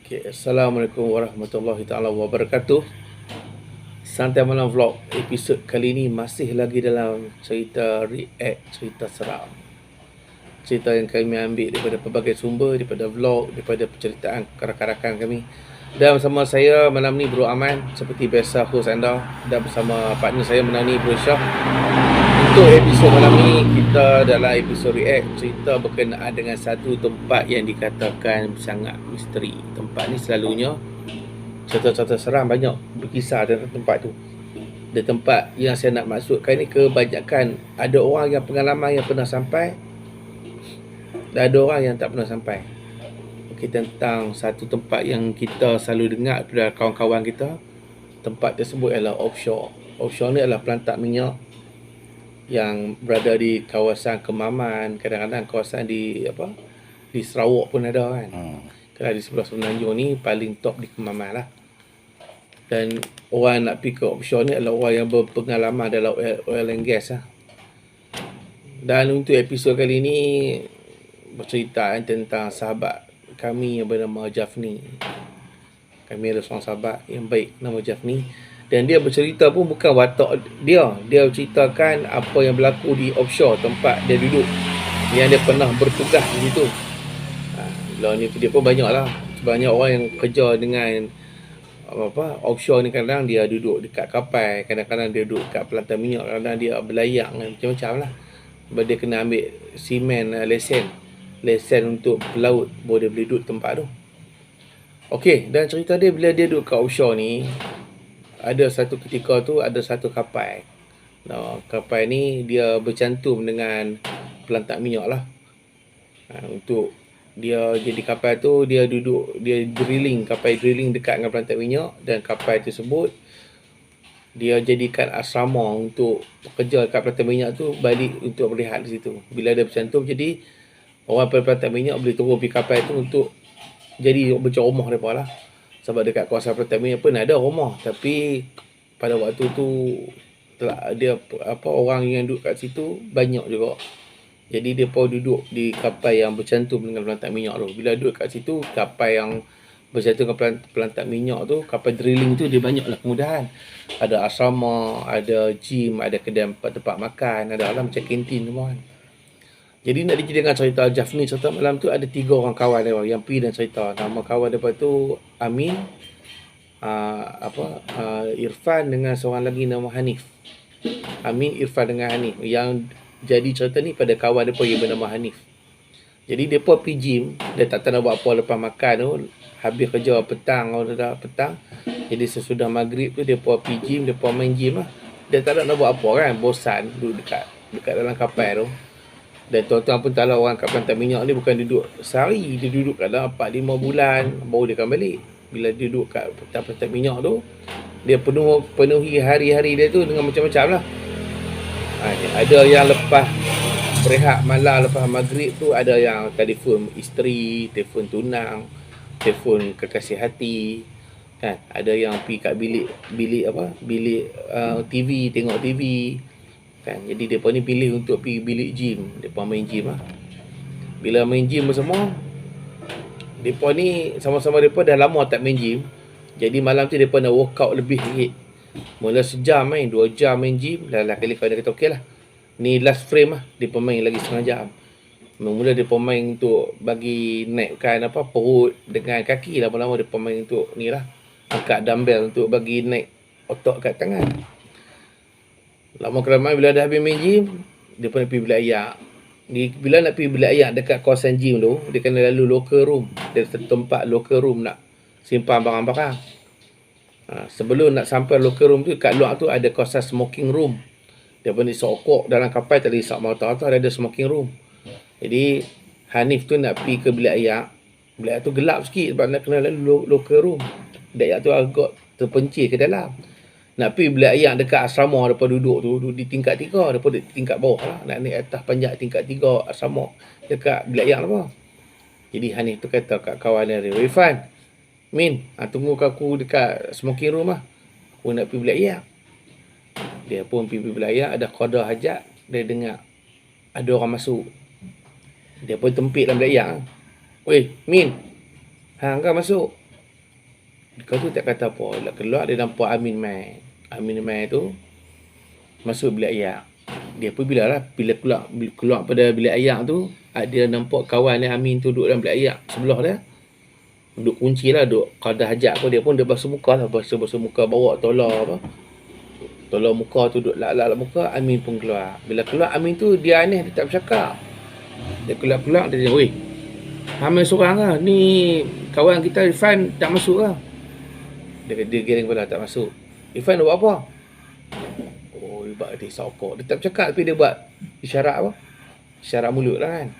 Okay, Assalamualaikum warahmatullahi taala wabarakatuh. Santai Malam Vlog episod kali ni masih lagi dalam cerita react, cerita seram. Cerita yang kami ambil daripada pelbagai sumber, daripada vlog, daripada penceritaan rakan-rakan kami. Dan bersama saya malam ni Bro Aman, seperti biasa host anda, dan bersama partner saya malam ni Bro Syah. Untuk episod malam ni, kita dalam episod react, cerita berkenaan dengan satu tempat yang dikatakan sangat misteri. Tempat ni selalunya cerita-cerita seram banyak berkisar tentang tempat tu. Dan tempat yang saya nak maksudkan ni kebanyakan ada orang yang pengalaman yang pernah sampai dan ada orang yang tak pernah sampai. Okey, tentang satu tempat yang kita selalu dengar daripada kawan-kawan kita. Tempat tersebut adalah offshore. Offshore ni adalah pelantak minyak yang berada di kawasan Kemaman, kadang-kadang kawasan di Sarawak pun ada kan. Kalau di sebelah Semenanjung ni paling top di Kemaman lah. Dan orang nak pergi ke offshore ni adalah orang yang berpengalaman dalam oil and gas lah. Dan untuk episod kali ni bercerita tentang sahabat kami yang bernama Jafni. Kami ada seorang sahabat yang baik nama Jafni. Dan dia bercerita pun bukan watak dia. Dia ceritakan apa yang berlaku di offshore, tempat dia duduk, yang dia pernah bertugas di situ. Ni dia pun banyak lah. Banyak orang yang kerja dengan offshore ni, kadang dia duduk dekat kapal, kadang-kadang dia duduk dekat pelantar minyak, kadang-kadang dia berlayar, macam-macam lah. Sebab dia kena ambil semen, lesen untuk pelaut, baru dia boleh duduk tempat tu. Okey, dan cerita dia bila dia duduk kat offshore ni, ada satu ketika tu ada satu kapal. Kapal ni dia bercantum dengan pelantak minyak lah. Untuk dia jadi kapal tu, dia duduk, dia drilling, kapal drilling dekat dengan pelantak minyak. Dan kapal tersebut dia jadikan asrama untuk pekerja kat pelantak minyak tu balik untuk berehat di situ. Bila dia bercantum, jadi orang pelantak minyak boleh turun pergi kapal tu untuk jadi macam rumah mereka lah. Sebab dekat kawasan pelantak minyak pun ada rumah, tapi pada waktu tu dia orang yang duduk kat situ banyak juga. Jadi dia pun duduk di kapal yang bercantum dengan pelantak minyak tu. Bila duduk kat situ, kapal yang bercantum dengan pelantak minyak tu, kapal drilling tu, dia banyaklah kemudahan. Ada asrama, ada gym, ada kedai tempat makan, ada alam macam kantin semua kan. Jadi nak dijadikan cerita Jafni cerita malam tu, ada 3 orang kawan dia yang pergi dan cerita. Nama kawan dia tu Amin, Irfan dengan seorang lagi nama Hanif. Amin, Irfan dengan Hanif. Yang jadi cerita ni pada kawan dia yang bernama Hanif. Jadi dia pun pergi gym, dia tak tahu nak buat apa lepas makan tu. Habis kerja petang, jadi sesudah maghrib tu dia pun pergi gym, dia pun main gym lah. Dia tak nak buat apa kan, bosan duduk dekat dalam kapal tu. Dan tuan-tuan pun tahu orang kat pelantak minyak ni bukan duduk sehari, dia duduk kat dalam 4-5 bulan baru dia akan balik. Bila dia duduk kat pelantak minyak tu, dia penuhi hari-hari dia tu dengan macam-macam lah. Ada yang lepas berehat malam, lepas maghrib tu, ada yang telefon isteri, telefon tunang, telefon kekasih hati kan. Ada yang pergi kat bilik TV, tengok TV kan. Jadi depa ni pilih untuk pergi bilik gym, depa main gym lah. Bila main gym semua, depa ni sama-sama depa dah lama tak main gym. Jadi malam tu depa nak workout lebih sikit. Mula sejam 2 jam main gym, kali kawan dia kata okey lah, ni last frame lah, depa main lagi setengah jam. Mula depa main untuk bagi naikkan perut dengan kaki, lama-lama depa main untuk ni lah, angkat dumbbell untuk bagi naik otot kat tangan. Lama-kelamaan bila dah habis main gym, dia pun nak pergi bilik ayak. Bila nak pergi bilik ayak dekat kawasan gym tu, dia kena lalu locker room. Dia tempat locker room nak simpan barang-barang. Sebelum nak sampai locker room tu, kat luar tu ada kawasan smoking room. Dia pun isap rokok dalam kapal, tak ada isap mata-mata, ada smoking room. Jadi Hanif tu nak pergi ke bilik ayak. Bilik ayak tu gelap sikit sebab nak kena lalu locker room. Bilik ayak tu agak terpencil ke dalam. Nak pergi bilik ayak dekat asrama depa duduk di tingkat 3, depa di tingkat bawah lah. Nak naik atas panjat tingkat 3 asrama dekat bilik ayak apa. Jadi Hanif tu kata kat kawan dia, "Irfan, Min, tunggu aku dekat smoking room lah. Aku nak pergi bilik ayak." Dia pun pergi bilik ayak, ada qada hajat, dia dengar ada orang masuk. Dia pun tempik dalam bilik ayak. "Weh, Min, hang kan masuk?" Kau tu tak kata apa. Lah keluar dia nampak Amin mai. Amin mai tu masuk bilik ayak. Dia pun bila keluar pada bilik ayak tu, dia nampak kawan dia Amin tu duduk dalam bilik ayak sebelah dia. Duduk kunci lah, duduk kada hajat pun, dia pun dia basuh muka lah, basuh muka, bawa tolong muka tu, duduk lap muka. Amin pun keluar. Bila keluar Amin tu dia aneh, dia tak bercakap. Dia keluar dia cakap, "Weh, Amin seorang lah, ni kawan kita Irfan tak masuk lah." Dia giring kepala, tak masuk. "Irfan buat apa?" Oh, dia buat dia sokok. Dia tak bercakap tapi dia buat isyarat apa? Isyarat mulut lah kan.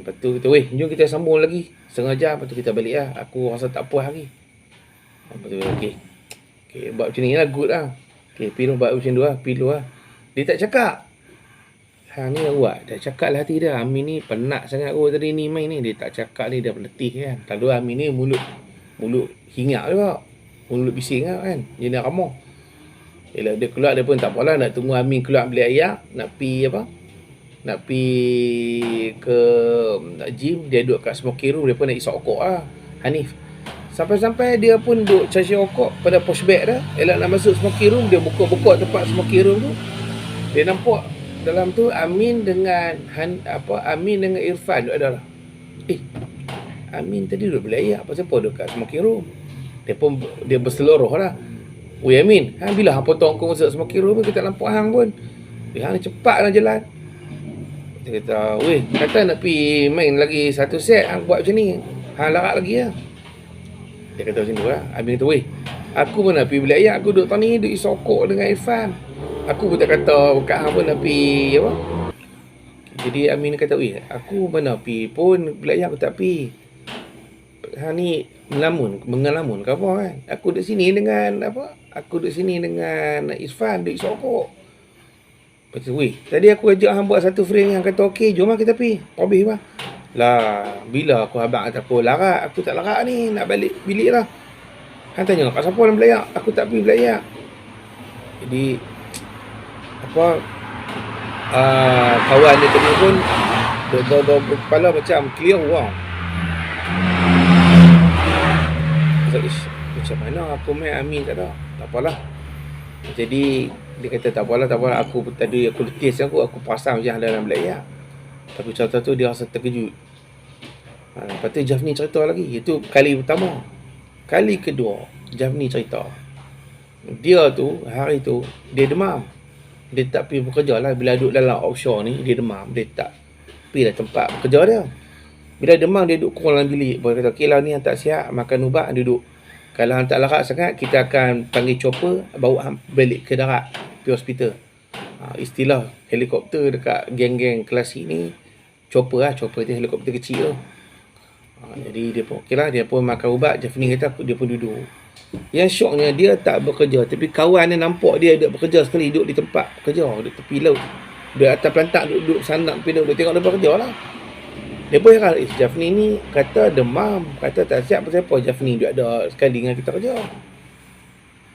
Lepas tu kita, "Weh, jom kita sambung lagi. Setengah jam, lepas tu kita balik lah. Aku rasa tak puas lagi." Lepas tu, okey, buat macam ni lah, good lah. Okey, pergi buat macam tu lah, pergi dulu lah. Dia tak cakap. Hang ni buat, dah cakap lah hati dia. Amin ni penat sangat tadi ni main ni. Dia tak cakap ni, dia letih kan. Lalu Amin ni mulut hingat juga. Mulut bising lah kan. Dia nak ramah. Bila dia keluar, dia pun tak apalah, nak tunggu Amin keluar bilik ayak, nak pi ke gym. Dia duduk kat smoking room, dia pun nak isap rokok lah, Hanif. Sampai-sampai dia pun duduk charge rokok pada push bag dah. Elak nak masuk smoking room, dia buka tempat smoking room tu. Dia nampak dalam tu Amin dengan Irfan duduk ada lah. Amin tadi duduk bilik ayak, pasal apa duduk kat smoking room? Dia berseluruh lah. "Weh Amin, bila hang potong aku masuk smoking room, kita nampak hang pun. Hang cepat lah jalan." Dia kata, "Weh, kata nak pergi main lagi satu set, hang buat macam ni. Hang larat lagi lah." Dia kata macam tu lah. Amin kata, "Weh, aku pun nak pergi bilik ayak, aku duduk ni, duduk isokok dengan Irfan. Aku pun tak kata kat hang pun nak pergi apa." Jadi Amin kata, "Weh, aku mana pergi pun bilik ayak, aku tak pergi. Hang ni mengelamun ke apa kan? Aku duduk sini dengan Irfan, duduk isokok." Lepas tu, "Weh, tadi aku ajak hang buat satu frame, hang kata okey, jom lah kita pergi. Habis lah." "Lah, bila abang kata aku larat, aku tak larat ni, nak balik bilik lah. Hang tanya kat siapa dalam bilik ayak, aku tak pergi bilik ayak." Jadi kawan dia tadi pun kepala macam clear wow. Macam mana aku main Amin tak ada. Tak apalah. Jadi dia kata tak apalah, aku letih sangat, aku pasang macam dalam bilik ayak. Tapi contoh tu dia rasa terkejut. Lepas tu Jafni cerita lagi. Itu kali pertama. Kali kedua Jafni cerita, dia tu hari tu dia demam. Dia tak pergi bekerja lah. Bila duduk dalam offshore ni, dia demam. Dia tak pergi lah tempat bekerja dia. Bila demam, dia duduk kurang dalam bilik. Dia kata, "Okay lah, ni yang tak sihat, makan ubat, duduk. Kalau hang tak larat sangat, kita akan panggil chopper, bawa hang balik ke darat, pergi hospital." Istilah helikopter dekat geng-geng klasik ni, chopper lah. Chopper tu helikopter kecil tu. Jadi dia pun okey lah, dia pun makan ubat. Jafni kata dia pun duduk. Yang syoknya, dia tak bekerja, tapi kawan dia nampak dia duduk bekerja sekali, duduk di tempat bekerja, duduk tepi laut, duduk atas pelantak, duduk sandak pindah, duduk tengok dia bekerja lah. Dia pun heran, Jafni ni kata demam, kata tak siap, pasal apa Jafni duduk ada sekali dengan kita kerja.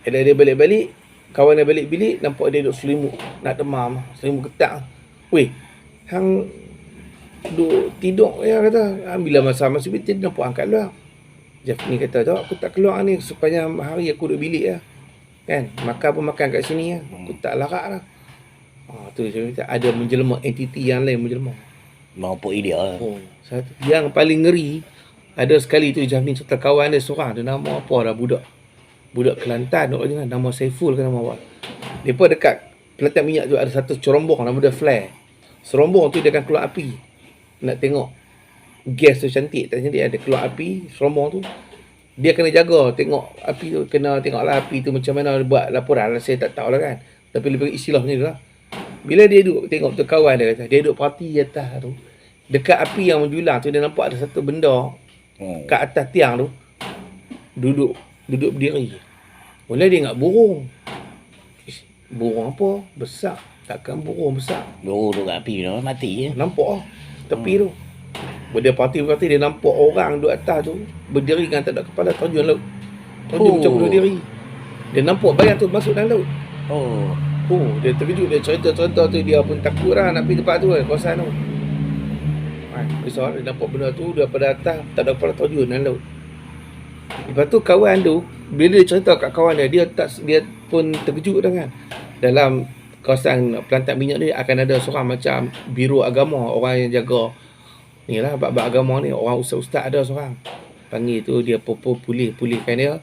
Dia balik-balik, kawan dia balik bilik, nampak dia duduk selimut, nak demam, selimut ketak. "Weh, hang duduk tidur ya," kata. Bila masa masuk bilik, dia nampak angkat luar. Jafni kata, "Tak, aku tak keluar ni, sepanjang hari aku duduk bilik lah. Kan, makan pun makan kat sini lah. Aku tak larat lah." Tu dia kata, ada menjelma, entiti yang lain menjelma. Mampu dia lah. Yang paling ngeri, ada sekali tu Jafni cerita kawan dia seorang, dia nama apa dah, budak Kelantan, nama Saiful ke nama apa. Dia pun dekat pelantan minyak tu ada satu cerombong, nama dia flare. Serombong tu dia akan keluar api. Nak tengok gas tu cantik tak cantik, ada keluar api serombong tu. Dia kena jaga tengok api tu, kena tengoklah api tu macam mana, buat laporan. Saya tak tahu lah kan, tapi lebih istilah macam tu lah. Bila dia duduk tengok tu, kawan dia kata, dia duduk parti atas tu, dekat api yang menjulang tu, dia nampak ada satu benda kat atas tiang tu, duduk berdiri. Mula dia ingat burung. Burung apa? Besar. Takkan burung besar. Burung tu kat api tu mati je. Nampak lah tepi tu. Dia parti dia nampak orang duduk atas tu, berdiri dengan tak ada kepala, terjun laut. Macam bunuh diri. Dia nampak bayang tu masuk dalam laut. Dia terkejut, dia cerita tu, dia pun takut lah nak pergi tempat tu, kawasan tu. Risau, dia nampak benda tu daripada atas, tak ada kepala, terjun dalam laut. Lepas tu kawan tu, bila dia cerita kat kawan dia pun terkejut dah kan. Dalam kawasan pelantak minyak ni akan ada seorang macam biro agama, orang yang jaga ni lah bab agama ni, orang ustaz-ustaz ada seorang. Panggil tu dia pulihkan dia.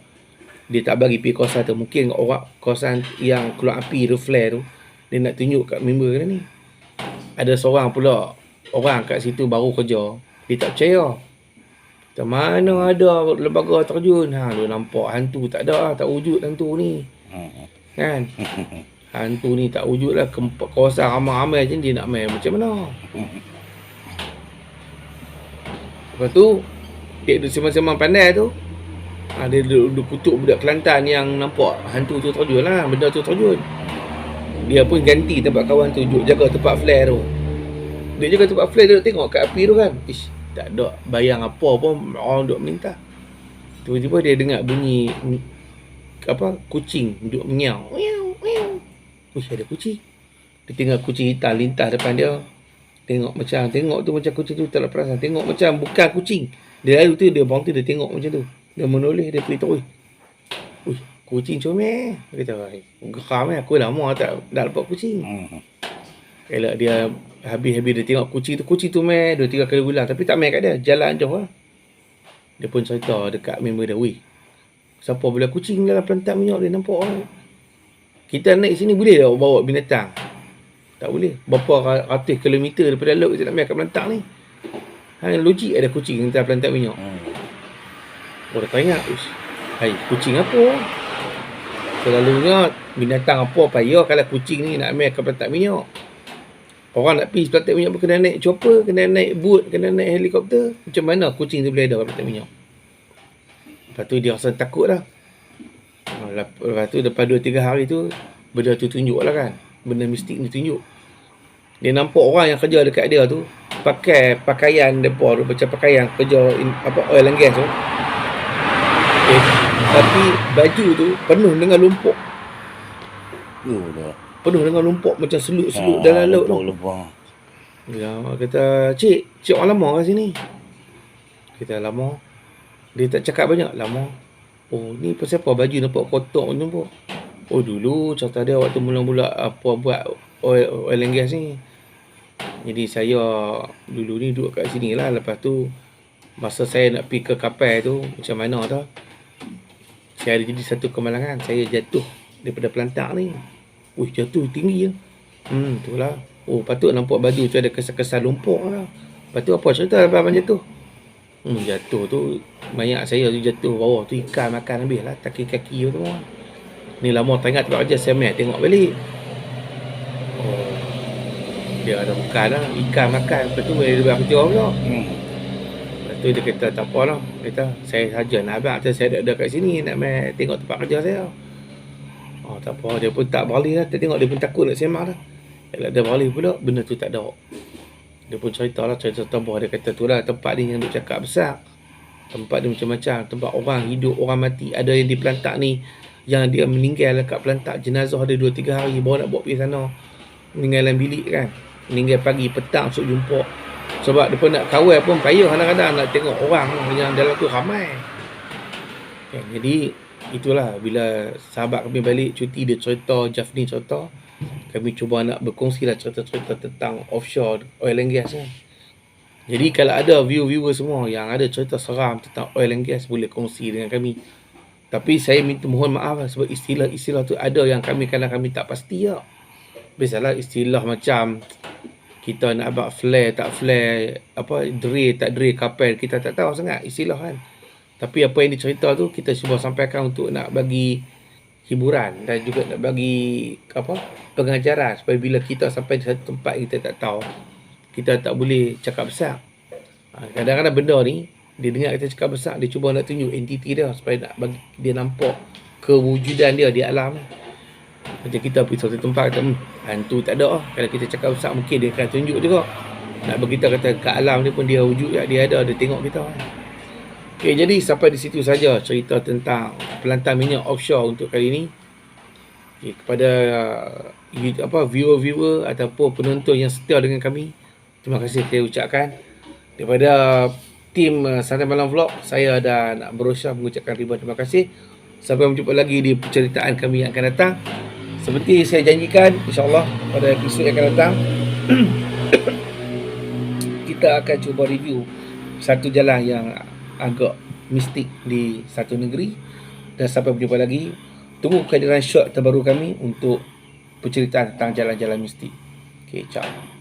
Dia tak bagi pergi kawasan tu. Mungkin orang kawasan yang keluar api tu, flare tu, dia nak tunjuk kat member dia ni. Ada seorang pula orang kat situ baru kerja, dia tak percaya. Macam mana ada lembaga terjun? Dia nampak hantu tak ada lah, tak wujud hantu ni. Kan? Hantu ni tak wujud lah. Kawasan ramai-ramai je dia nak main. Macam mana? Lepas tu, dia semang-semang pandai tu, dia kutuk budak Kelantan yang nampak hantu tu terjun lah. Benda tu terjun. Dia pun ganti tempat kawan tu, jaga tempat flare tu. Dia jaga tempat flare, dia tengok kat api tu kan. Ish, tak ada bayang apa pun, orang duk minta. Tiba-tiba dia dengar bunyi kucing duk menyau. Uish, ada kucing. Dia tengok kucing hitam lintas depan dia. Tengok tu macam kucing tu tak perasan. Tengok macam bukan kucing. Dia lalu tu dia berhenti, dia tengok macam tu. Dia menoleh, dia beritahu, "Uish, kucing comel." Dia kata, "Geram aku lama tak dapat kucing." Elok dia habis dia tengok kucing tu main 2-3 kali ulang, tapi tak main kat dia, jalan jauh lah. Dia pun cerita dekat member dia, "Weh, siapa boleh kucing dalam pelantak minyak dia nampak orang. Kita naik sini boleh tak bawa binatang?" Tak boleh. Berapa ratus kilometer daripada laut kita nak main kat pelantak ni. Logik ada kucing dalam pelantak minyak. Dia tanya, "Hai, kucing apa?" Selalunya binatang apa payah kalau kucing ni nak main kat pelantak minyak. Orang nak pergi pelantak minyak pun kena naik chopper, kena naik boat, kena naik helikopter. Macam mana kucing tu boleh ada kat pelantak minyak? Lepas tu dia rasa takut lah. Lepas tu lepas 2-3 hari tu, benda tu tunjuk lah kan. Benda mistik ni tunjuk. Dia nampak orang yang kerja dekat dia tu pakai pakaian depa tu, macam pakaian kerja oil and gas tu. Tapi baju tu penuh dengan lumpur. Penuh dengan lumpur macam selut-selut dalam laut tu. Ya, kata, Cik orang lama kat sini?" Kita lama. Dia tak cakap banyak, lama. "Oh, ni pasal apa baju nampak kotor macam tu?" "Oh, dulu cerita dia waktu mula-mula buat oil and gas ni. Jadi saya dulu ni duduk kat sini lah. Lepas tu masa saya nak pergi ke kapal tu, macam mana tau, saya ada jadi satu kemalangan. Saya jatuh daripada pelantak ni. Wih, jatuh tinggi lah. Itulah. Oh, patut nampak baju tu ada kesan-kesan lumpur lah. Lepas tu apa cerita abang jatuh? Jatuh tu, mayat saya tu jatuh bawah tu, ikan makan habis lah. Kaki-kaki tu semua. Ni lama tak ingat tempat kerja, saya main tengok balik. Oh, dia ada bukan lah, ikan makan. Lepas tu dia buat kerja pula. Lepas tu dia kata, "Tak apa lah." Dia kata, "Saya saja nak abang, saya ada kat sini nak main tengok tempat kerja saya." Oh, tak apa. Dia pun tak beralih lah. Tengok dia pun takut nak semak lah. Kalau dia beralih pula, benda tu tak ada. Dia pun cerita tambah. Dia kata tu lah tempat ni yang dia cakap besar. Tempat dia macam-macam. Tempat orang hidup, orang mati. Ada yang di pelantak ni, yang dia meninggal dekat pelantak, jenazah dia 2-3 hari baru nak bawa pergi sana. Meninggal dalam bilik kan. Meninggal pagi, petang esok jumpa. Sebab dia pun nak kawal pun payah kadang-kadang nak tengok orang yang dalam tu ramai. Jadi itulah bila sahabat kami balik cuti, dia cerita, Jafni cerita, kami cuba nak berkongsi lah cerita-cerita tentang offshore oil and gas kan. Jadi kalau ada viewer semua yang ada cerita seram tentang oil and gas, boleh kongsi dengan kami. Tapi saya minta mohon maaf lah, sebab istilah-istilah tu ada yang kami tak pasti lah. Biasalah istilah macam kita nak buat flare tak flare, dray tak dray kapal, kita tak tahu sangat istilah kan. Tapi apa yang dicerita tu kita cuba sampaikan untuk nak bagi hiburan dan juga nak bagi pengajaran, supaya bila kita sampai di satu tempat kita tak tahu, kita tak boleh cakap besar. Kadang-kadang benda ni dia dengar kita cakap besar, dia cuba nak tunjuk entiti dia supaya nak bagi dia nampak kewujudan dia di alam. Macam kita pergi satu tempat kata hantu tak ada. Kalau kita cakap besar mungkin dia akan tunjuk juga. Nak bagi kita kata kat alam ni pun dia wujud, dia ada, dia tengok kita. Okay, jadi sampai di situ saja cerita tentang pelantar minyak offshore untuk kali ini. Okay, kepada viewer-viewer ataupun penonton yang setia dengan kami, terima kasih saya ucapkan. Daripada tim Santai Malam Vlog, saya dan Berusyah mengucapkan ribuan terima kasih. Sampai berjumpa lagi di penceritaan kami yang akan datang. Seperti saya janjikan, insyaAllah pada episod yang akan datang kita akan cuba review satu jalan yang agak mistik di satu negeri. Dan sampai berjumpa lagi. Tunggu kehadiran shot terbaru kami untuk penceritaan tentang jalan-jalan mistik. Okay, ciao.